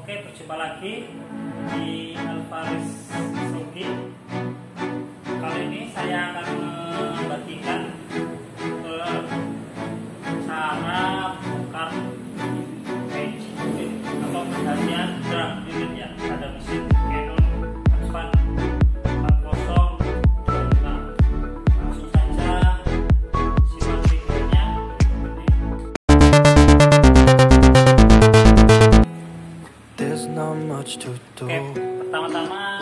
Oke, berjumpa lagi di Alvarez Sogi. Kali ini saya akan membagikan cara bongkar page atau penggantian drum unitnya pada mesin Canon Advance 4025. Langsung saja simak videonya. Oke, pertama-tama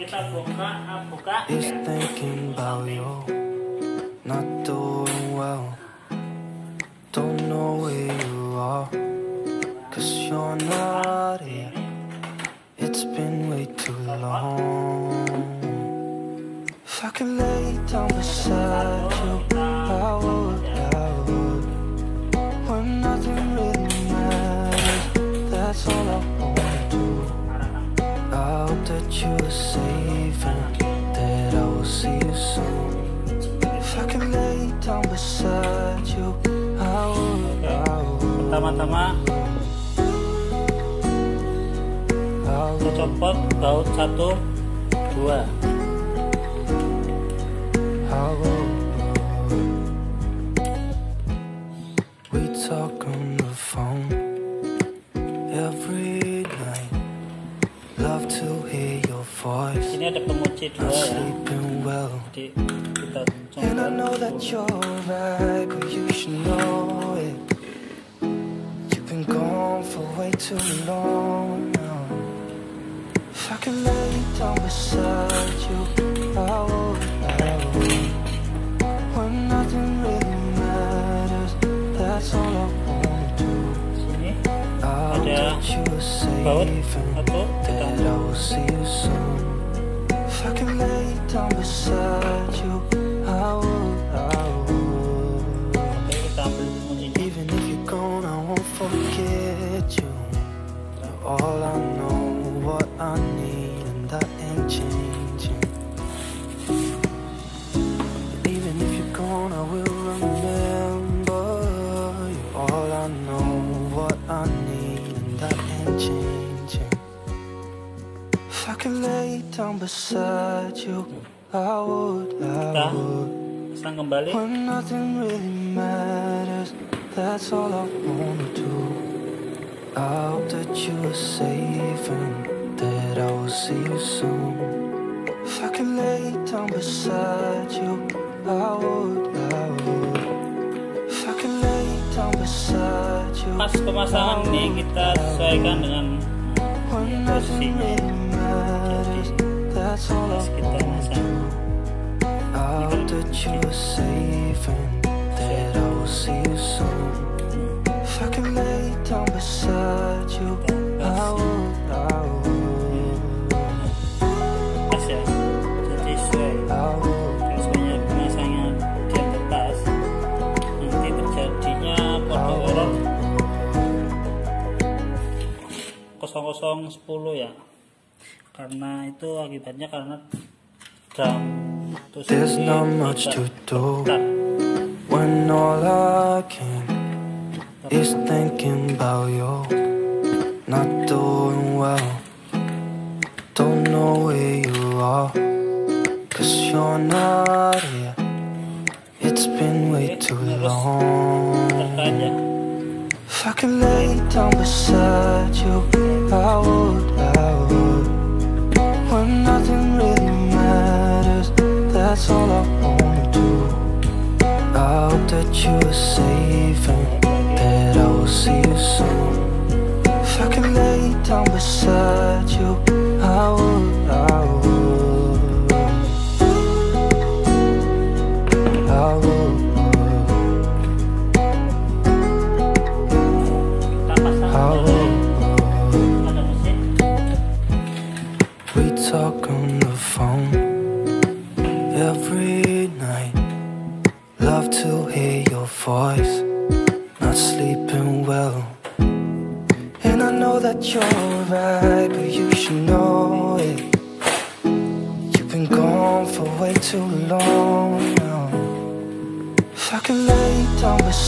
kita buka thinking about you, not doing well. Don't know where you are, 'cause you're not here. It's been way too long. If I could lay down beside you, I would. When nothing really matters, that's all I wanna do. I hope that you are safe and that I will see you soon. If I can lay down beside you, I would. Pertama-tama kita copot baut 1, 2. We talk on the phone every night. Love to hear your voice. Ini ada pengunci 2 ya. Sleeping well. Jadi kita And I know that you're right, but you should know it. You've been gone for way too long now. If I could lay down beside you, I would. When nothing really matters, that's all I wanna do. Sini I hope ada that you are safe baut and atau that I will see you soon. If I can lay down beside you, I would. kita ambil kuncinya. Even if you're gone, I won't forget you. You're all I know, what I need, and that ain't changing. And even if you're gone, I will remember. You're all I know, what I need, and that ain't changing. If I could lay down beside you, I would. Pasang kembali. When nothing really matters, that's all I wanna do. I hope that you are safe and that I will see you soon. If I can lay down beside you, I would. If I can lay down beside you. Pas pemasangan ini kita sesuaikan dengan posisinya. That's all I Kita masang. I hope that you are safe and that I will see you soon. If I can lay down beside you, I would. Pas ya, jadi sesuai. Kalau semuanya pemasangnya di atas, nanti terjadinya kode error 0010 ya. Karena itu akibatnya karena drum. There's not much to do when all I can is thinking about you, not doing well. Don't know where you are, 'cause you're not here. It's been way too long. If I could lay down beside you, I would. When nothing really matters, that's all I wanna do. I hope that you are safe and that I will see you soon. If I can lay down beside you, I would. We talk on the phone every night. Love to hear your voice. Not sleeping well. And I know that you're right, but you should know it. You've been gone for way too long now. If I can lay down beside